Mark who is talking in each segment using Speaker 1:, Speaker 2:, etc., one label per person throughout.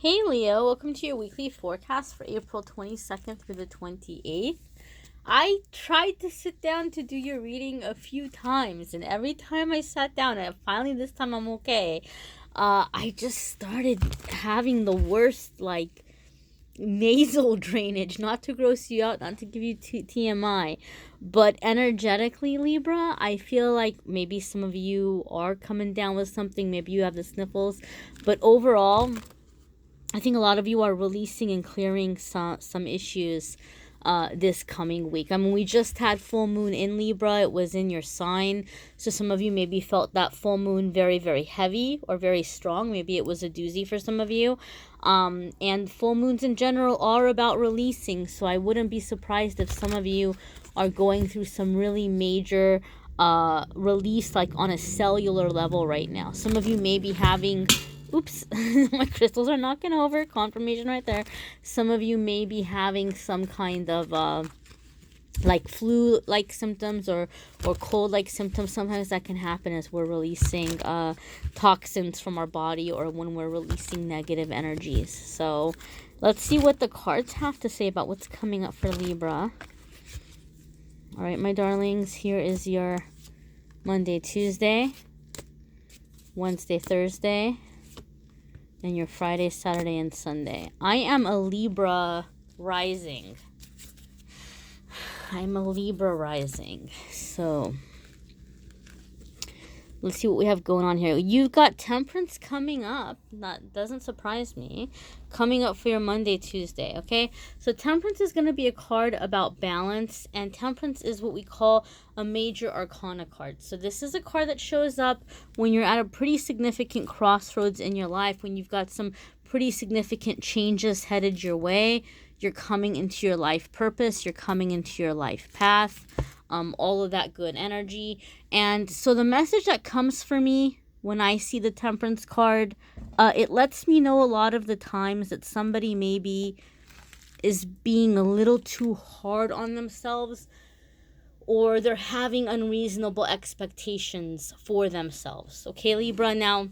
Speaker 1: Hey Leo, welcome to your weekly forecast for April 22nd through the 28th. I tried to sit down to do your reading a few times, and every time I sat down, and finally this time I'm okay, I just started having the worst, nasal drainage. Not to gross you out, not to give you TMI, but energetically, Libra, I feel like maybe some of you are coming down with something, maybe you have the sniffles, but overall, I think a lot of you are releasing and clearing some issues this coming week. I mean, we just had full moon in Libra. It was in your sign. So some of you maybe felt that full moon very, very heavy or very strong. Maybe it was a doozy for some of you. And full moons in general are about releasing. So I wouldn't be surprised if some of you are going through some really major release, like on a cellular level right now. Some of you may be having... Oops, my crystals are knocking over. Confirmation right there. Some of you may be having some kind of flu-like symptoms or cold-like symptoms. Sometimes that can happen as we're releasing toxins from our body or when we're releasing negative energies. So let's see what the cards have to say about what's coming up for Libra. All right, my darlings, here is your Monday, Tuesday, Wednesday, Thursday, and your Friday, Saturday, and Sunday. I am a Libra rising. I'm a Libra rising. So let's see what we have going on here. You've got Temperance coming up. That doesn't surprise me. Coming up for your Monday, Tuesday, okay? So Temperance is going to be a card about balance, and Temperance is what we call a major arcana card. So this is a card that shows up when you're at a pretty significant crossroads in your life, when you've got some pretty significant changes headed your way. You're coming into your life purpose. You're coming into your life path. All of that good energy. And so the message that comes for me when I see the Temperance card, it lets me know a lot of the times that somebody maybe is being a little too hard on themselves, or they're having unreasonable expectations for themselves. Okay, Libra? Now,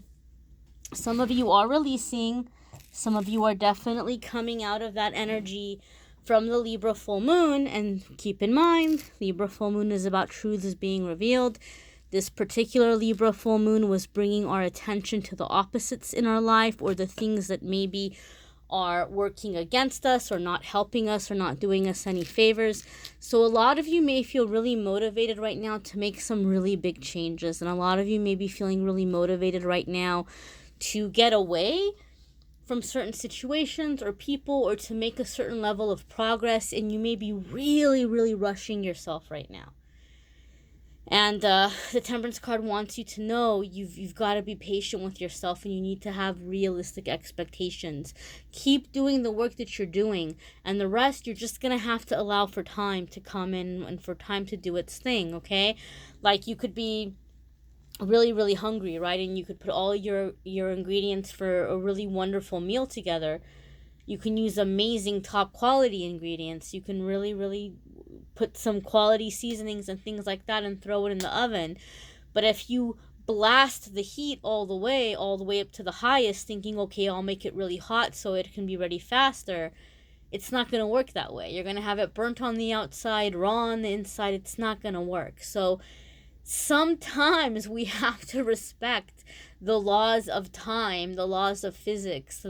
Speaker 1: some of you are releasing. Some of you are definitely coming out of that energy from the Libra full moon. And keep in mind, Libra full moon is about truths being revealed. This particular Libra full moon was bringing our attention to the opposites in our life, or the things that maybe are working against us or not helping us or not doing us any favors. So a lot of you may feel really motivated right now to make some really big changes. And a lot of you may be feeling really motivated right now to get away from certain situations or people, or to make a certain level of progress, and you may be really, really rushing yourself right now. And the Temperance card wants you to know you've got to be patient with yourself, and you need to have realistic expectations. Keep doing the work that you're doing, and the rest you're just going to have to allow for time to come in and for time to do its thing, okay? Like, you could be really, really hungry, right? And you could put all your ingredients for a really wonderful meal together. You can use amazing top quality ingredients. You can really, really put some quality seasonings and things like that and throw it in the oven. But if you blast the heat all the way up to the highest, thinking, okay, I'll make it really hot so it can be ready faster, it's not going to work that way. You're going to have it burnt on the outside, raw on the inside. It's not going to work. So sometimes we have to respect the laws of time, the laws of physics,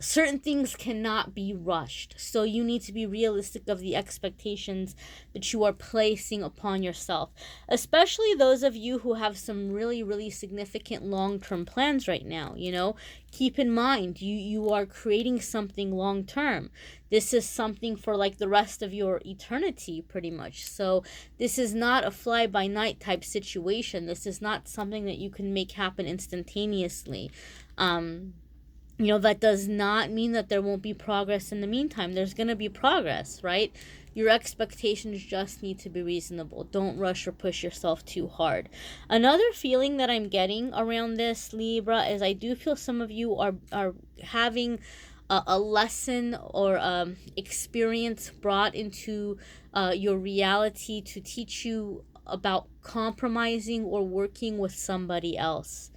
Speaker 1: certain things cannot be rushed. So you need to be realistic of the expectations that you are placing upon yourself, especially those of you who have some really, really significant long-term plans right now. Keep in mind, you are creating something long-term. This is something for like the rest of your eternity, pretty much. So this is not a fly-by-night type situation. This is not something that you can make happen instantaneously. That does not mean that there won't be progress in the meantime. There's going to be progress, right? Your expectations just need to be reasonable. Don't rush or push yourself too hard. Another feeling that I'm getting around this, Libra, is I do feel some of you are having a lesson or experience brought into your reality to teach you about compromising or working with somebody else.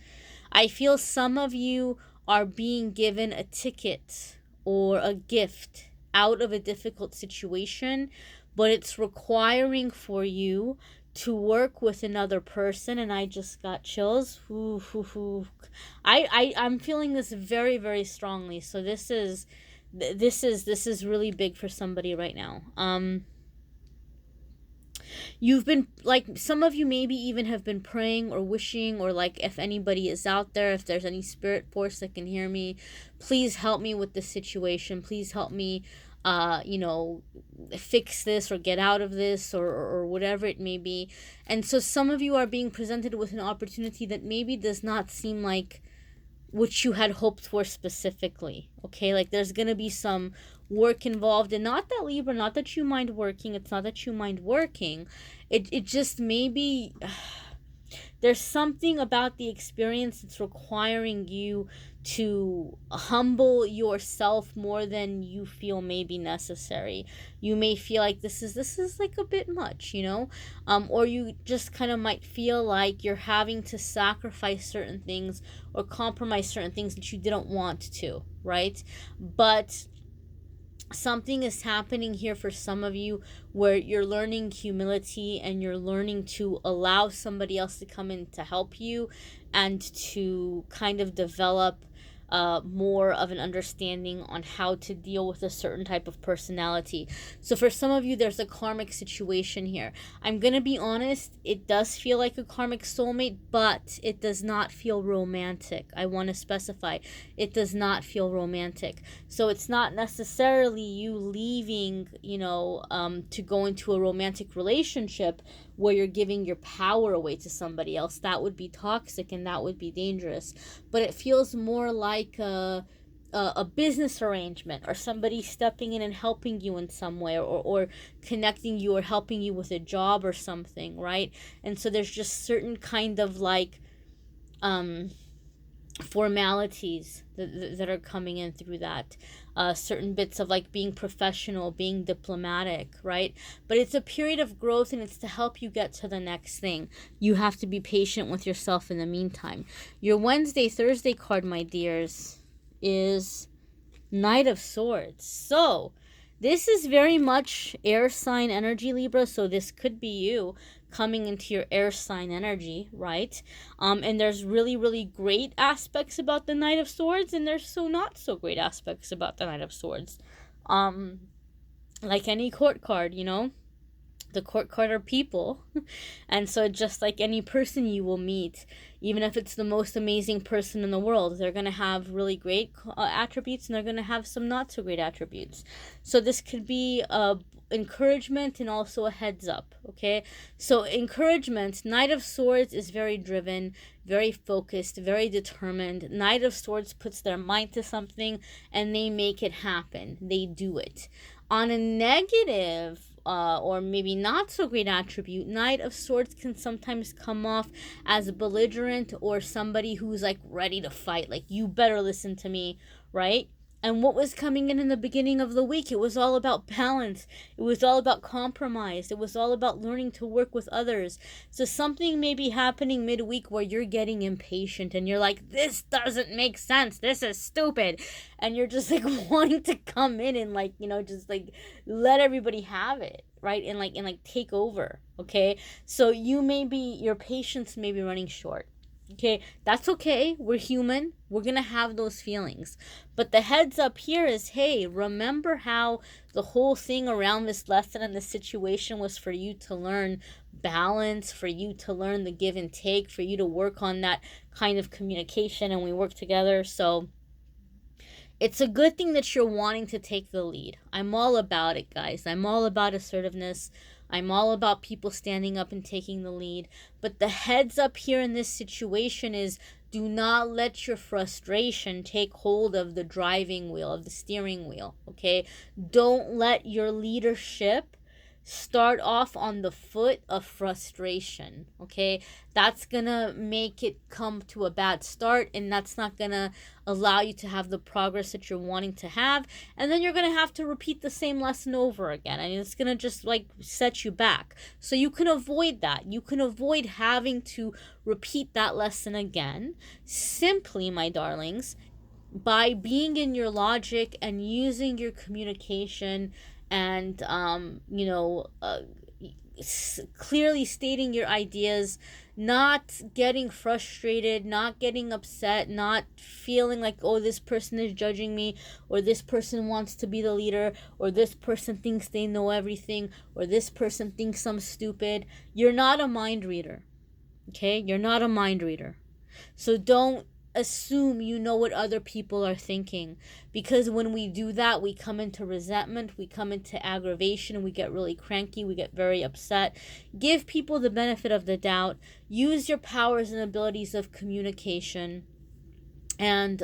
Speaker 1: I feel some of you are being given a ticket or a gift out of a difficult situation, but it's requiring for you to work with another person. And I just got chills. Ooh, ooh, ooh. I'm feeling this very, very strongly. So this is really big for somebody right now. You've been, like, some of you maybe even have been praying or wishing, or like, if anybody is out there, if there's any spirit force that can hear me, please help me with this situation. Please help me, you know, fix this or get out of this, or whatever it may be. And so some of you are being presented with an opportunity that maybe does not seem like what you had hoped for specifically. Okay, like there's gonna be some work involved, and not that, Libra, not that you mind working, it's not that you mind working, it just maybe there's something about the experience that's requiring you to humble yourself more than you feel may be necessary. You may feel like this is like a bit much, you know, or you just kind of might feel like you're having to sacrifice certain things or compromise certain things that you didn't want to, right? But something is happening here for some of you where you're learning humility, and you're learning to allow somebody else to come in to help you, and to kind of develop more of an understanding on how to deal with a certain type of personality. So for some of you, there's a karmic situation here. I'm gonna be honest, it does feel like a karmic soulmate, but it does not feel romantic. I want to specify, it does not feel romantic. So it's not necessarily you leaving, you know, to go into a romantic relationship where you're giving your power away to somebody else. That would be toxic and that would be dangerous. But it feels more like a business arrangement, or somebody stepping in and helping you in some way, or connecting you or helping you with a job or something, right? And so there's just certain kind of like formalities that are coming in through that, certain bits of like being professional, being diplomatic, right? But it's a period of growth, and it's to help you get to the next thing. You have to be patient with yourself in the meantime. Your Wednesday Thursday card, my dears, is Knight of Swords. So this is very much air sign energy, Libra. So this could be you coming into your air sign energy, right? And there's really, really great aspects about the Knight of Swords, and there's so not so great aspects about the Knight of Swords. Like any court card, you know, the court card are people. And so just like any person you will meet, even if it's the most amazing person in the world, they're going to have really great attributes, and they're going to have some not so great attributes. So this could be encouragement and also a heads up, okay? So encouragement, Knight of Swords is very driven, very focused, very determined. Knight of Swords puts their mind to something and they make it happen. They do it. On a negative or maybe not so great attribute, Knight of Swords can sometimes come off as belligerent, or somebody who's like ready to fight, like you better listen to me, right? And what was coming in the beginning of the week? It was all about balance. It was all about compromise. It was all about learning to work with others. So something may be happening midweek where you're getting impatient and you're like, this doesn't make sense. This is stupid. And you're just like wanting to come in and like, you know, just like let everybody have it, right? And like take over, okay? So your patience may be running short. Okay, that's okay. We're human. We're going to have those feelings. But the heads up here is, hey, remember how the whole thing around this lesson and this situation was for you to learn balance, for you to learn the give and take, for you to work on that kind of communication, and we work together. So it's a good thing that you're wanting to take the lead. I'm all about it, guys. I'm all about assertiveness. I'm all about people standing up and taking the lead. But the heads up here in this situation is, do not let your frustration take hold of the driving wheel, of the steering wheel, okay? Don't let your leadership start off on the foot of frustration, okay? That's gonna make it come to a bad start, and that's not gonna allow you to have the progress that you're wanting to have. And then you're gonna have to repeat the same lesson over again, and it's gonna just like set you back. So you can avoid that. You can avoid having to repeat that lesson again. Simply, my darlings, by being in your logic and using your communication and clearly stating your ideas, not getting frustrated, not getting upset, not feeling like, oh, this person is judging me, or this person wants to be the leader, or this person thinks they know everything, or this person thinks I'm stupid. You're not a mind reader. Okay? You're not a mind reader. So don't assume you know what other people are thinking, because when we do that, we come into resentment, we come into aggravation, we get really cranky, we get very upset. Give people the benefit of the doubt. Use your powers and abilities of communication, and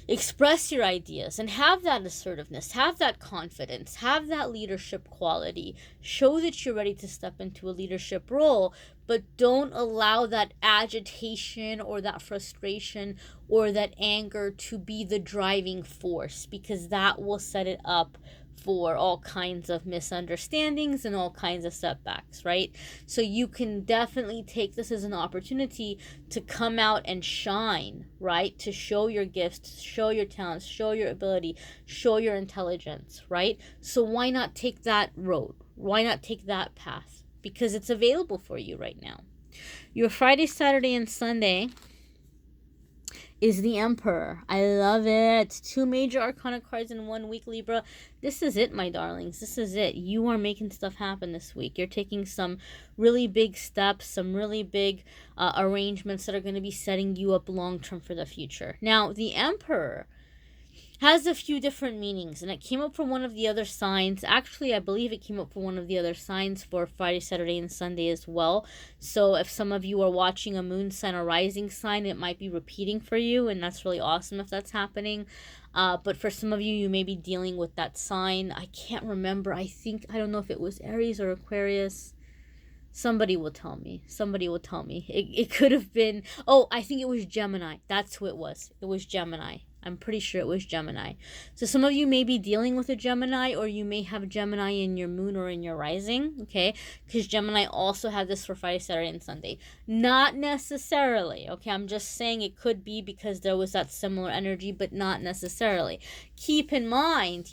Speaker 1: express your ideas and have that assertiveness, have that confidence, have that leadership quality. Show that you're ready to step into a leadership role, but don't allow that agitation or that frustration or that anger to be the driving force, because that will set it up for all kinds of misunderstandings and all kinds of setbacks, right? So you can definitely take this as an opportunity to come out and shine, right? To show your gifts, show your talents, show your ability, show your intelligence, right? So why not take that road? Why not take that path? Because it's available for you right now. Your Friday, Saturday, and Sunday is the Emperor. I love it. 2 major arcana cards in 1 week, Libra. This is it, my darlings. This is it. You are making stuff happen this week. You're taking some really big steps, some really big arrangements that are going to be setting you up long term for the future. Now, the Emperor has a few different meanings, and it came up for one of the other signs. Actually, I believe it came up for one of the other signs for Friday, Saturday, and Sunday as well. So if some of you are watching a moon sign or rising sign, it might be repeating for you, and that's really awesome if that's happening. But for some of you, you may be dealing with that sign. I can't remember. I don't know if it was Aries or Aquarius. Somebody will tell me. It could have been, I think it was Gemini. That's who it was. It was Gemini. I'm pretty sure it was Gemini. So some of you may be dealing with a Gemini, or you may have Gemini in your moon or in your rising, okay? Because Gemini also had this for Friday, Saturday, and Sunday. Not necessarily, okay? I'm just saying it could be because there was that similar energy, but not necessarily. Keep in mind,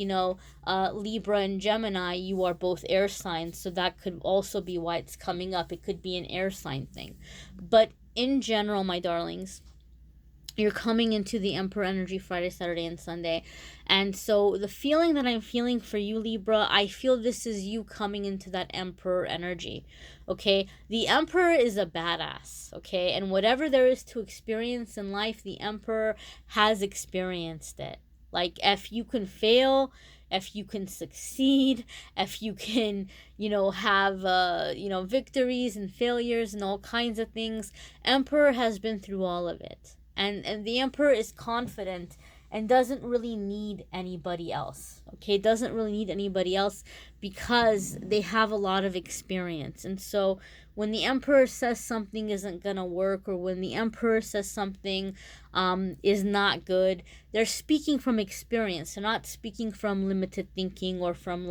Speaker 1: Libra and Gemini, you are both air signs, so that could also be why it's coming up. It could be an air sign thing. But in general, my darlings, you're coming into the Emperor energy Friday, Saturday, and Sunday. And so the feeling that I'm feeling for you, Libra, I feel this is you coming into that Emperor energy, okay? The Emperor is a badass, okay? And whatever there is to experience in life, the Emperor has experienced it. Like, if you can fail, if you can succeed, if you can, have, victories and failures and all kinds of things, Emperor has been through all of it. And the Emperor is confident and doesn't really need anybody else, okay? Doesn't really need anybody else because they have a lot of experience. And so when the Emperor says something isn't going to work, or when the Emperor says something is not good, they're speaking from experience. They're not speaking from limited thinking or from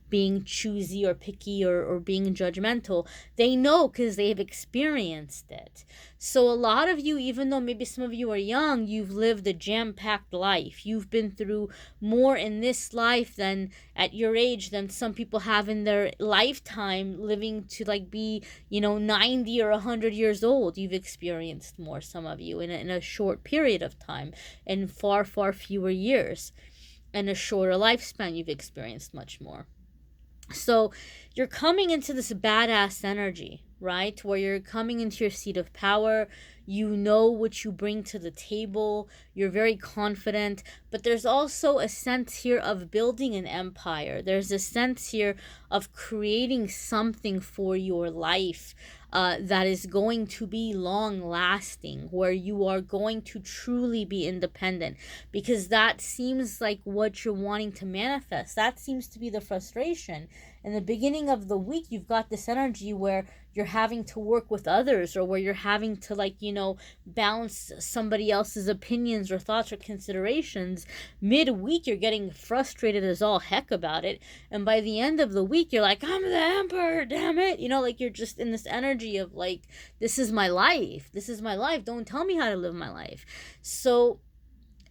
Speaker 1: being choosy or picky or being judgmental. They know because they've experienced it. So a lot of you, even though maybe some of you are young, you've lived a jam-packed life. You've been through more in this life than at your age than some people have in their lifetime, living to be 90 or 100 years old. You've experienced more, some of you, in a short period of time, in far fewer years. In a shorter lifespan, you've experienced much more. So you're coming into this badass energy, right? Where you're coming into your seat of power. You know what you bring to the table. You're very confident. But there's also a sense here of building an empire. There's a sense here of creating something for your life that is going to be long lasting, where you are going to truly be independent, because that seems like what you're wanting to manifest. That seems to be the frustration. In the beginning of the week, you've got this energy where you're having to work with others, or where you're having to balance somebody else's opinions or thoughts or considerations. Midweek, you're getting frustrated as all heck about it, and by the end of the week, you're like, I'm the Emperor, damn it. You're just in this energy of this is my life, don't tell me how to live my life. So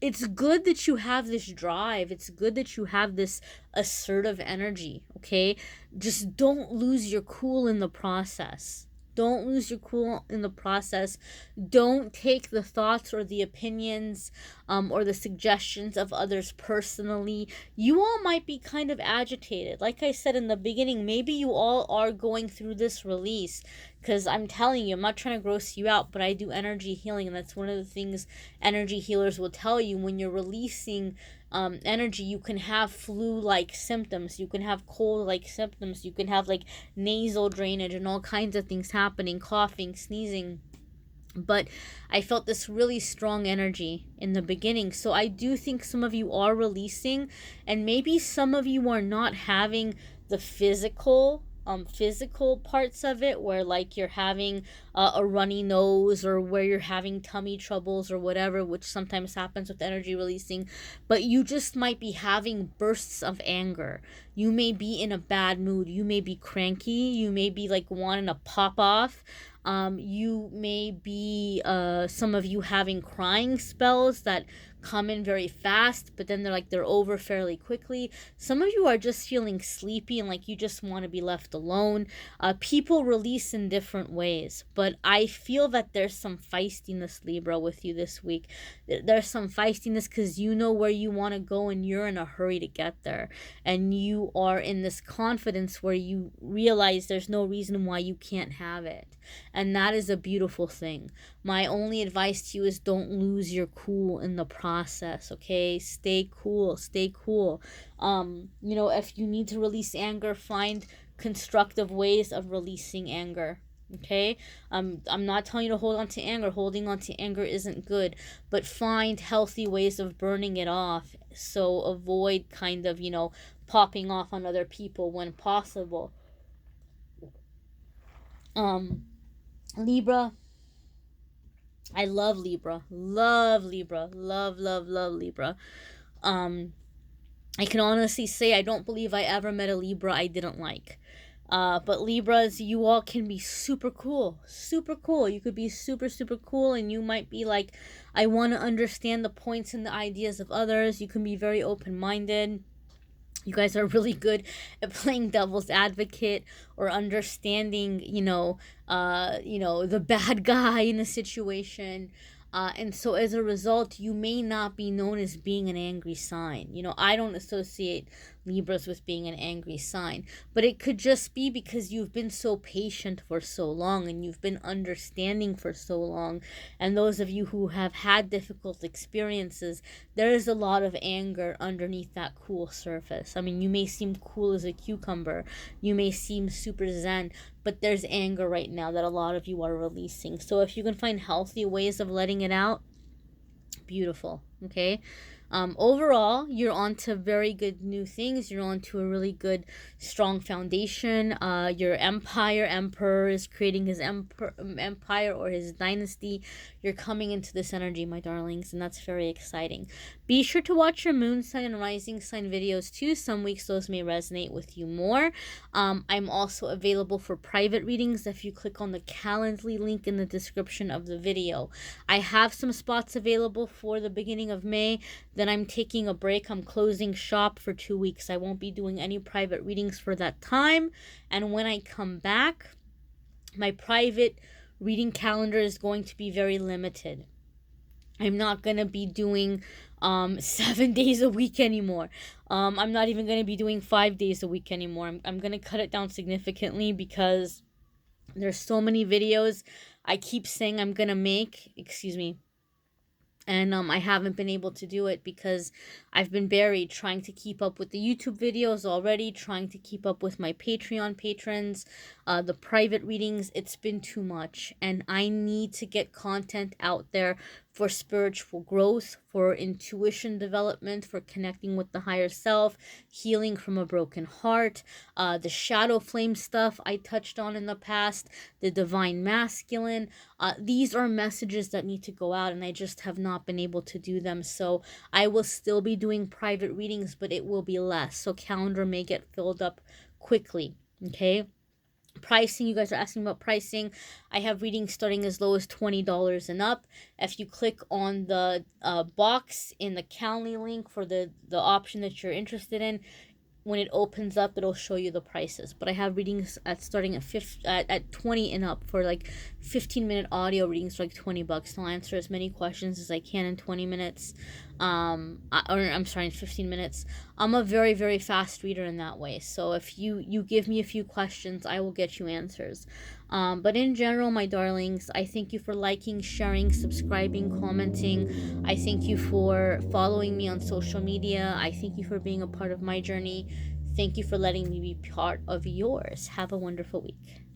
Speaker 1: it's good that you have this drive. It's good that you have this assertive energy, okay? Just don't lose your cool in the process. Don't lose your cool in the process. Don't take the thoughts or the opinions or the suggestions of others personally. You all might be kind of agitated. Like I said in the beginning, maybe you all are going through this release, because I'm telling you, I'm not trying to gross you out, but I do energy healing, and that's one of the things energy healers will tell you. When you're releasing energy, you can have flu-like symptoms, you can have cold-like symptoms, you can have like nasal drainage and all kinds of things happening, coughing, sneezing. But I felt this really strong energy in the beginning. So I do think some of you are releasing, and maybe some of you are not having the physical parts of it, where like you're having a runny nose, or where you're having tummy troubles or whatever, which sometimes happens with energy releasing. But you just might be having bursts of anger. You may be in a bad mood, you may be cranky, you may be like wanting to pop off. You may be some of you having crying spells that come in very fast, but then they're over fairly quickly. Some of you are just feeling sleepy and like you just want to be left alone. People release in different ways, but I feel that there's some feistiness, Libra, with you this week. There's some feistiness because you know where you want to go and you're in a hurry to get there, and you are in this confidence where you realize there's no reason why you can't have it. And that is a beautiful thing. My only advice to you is don't lose your cool in the process, okay? Stay cool, stay cool. If you need to release anger, find constructive ways of releasing anger. Okay, I'm not telling you to hold on to anger. Holding on to anger isn't good, but find healthy ways of burning it off. So avoid kind of, popping off on other people when possible. Libra, I love Libra. Love Libra. Love, love, love Libra. I can honestly say I don't believe I ever met a Libra I didn't like. But Libras, you all can be super cool. Super cool. You could be super, super cool, and you might be like, I want to understand the points and the ideas of others. You can be very open minded. You guys are really good at playing devil's advocate or understanding, the bad guy in a situation. And so as a result, you may not be known as being an angry sign. I don't associate Libras with being an angry sign, but it could just be because you've been so patient for so long and you've been understanding for so long. And those of you who have had difficult experiences, there is a lot of anger underneath that cool surface. I mean, you may seem cool as a cucumber, you may seem super zen, but there's anger right now that a lot of you are releasing. So if you can find healthy ways of letting it out, beautiful. Okay. Overall, you're on to very good new things. You're on to a really good, strong foundation. Your emperor is creating his empire or his dynasty. You're coming into this energy, my darlings, and that's very exciting. Be sure to watch your moon sign and rising sign videos too. Some weeks those may resonate with you more. I'm also available for private readings if you click on the Calendly link in the description of the video. I have some spots available for the beginning of May. Then I'm taking a break. I'm closing shop for 2 weeks. I won't be doing any private readings for that time. And when I come back, my private reading calendar is going to be very limited. I'm not going to be doing 7 days a week anymore. I'm not even going to be doing 5 days a week anymore. I'm going to cut it down significantly because there's so many videos I keep saying I'm going to make. Excuse me. And I haven't been able to do it because I've been buried trying to keep up with the YouTube videos already, trying to keep up with my Patreon patrons, the private readings. It's been too much, and I need to get content out there for spiritual growth, for intuition development, for connecting with the higher self, healing from a broken heart, the shadow flame stuff I touched on in the past, the divine masculine. These are messages that need to go out, and I just have not been able to do them. So I will still be doing private readings, but it will be less. So calendar may get filled up quickly. Okay. Pricing, you guys are asking about pricing. I have readings starting as low as $20 and up. If you click on the box in the Calendly link for the option that you're interested in, when it opens up, it'll show you the prices. But I have readings at starting at 20 and up for like 15-minute audio readings for like $20. I'll answer as many questions as I can in 20 minutes. Or I'm sorry, in 15 minutes. I'm a very, very fast reader in that way. So if you give me a few questions, I will get you answers. But in general, my darlings, I thank you for liking, sharing, subscribing, commenting. I thank you for following me on social media. I thank you for being a part of my journey. Thank you for letting me be part of yours. Have a wonderful week.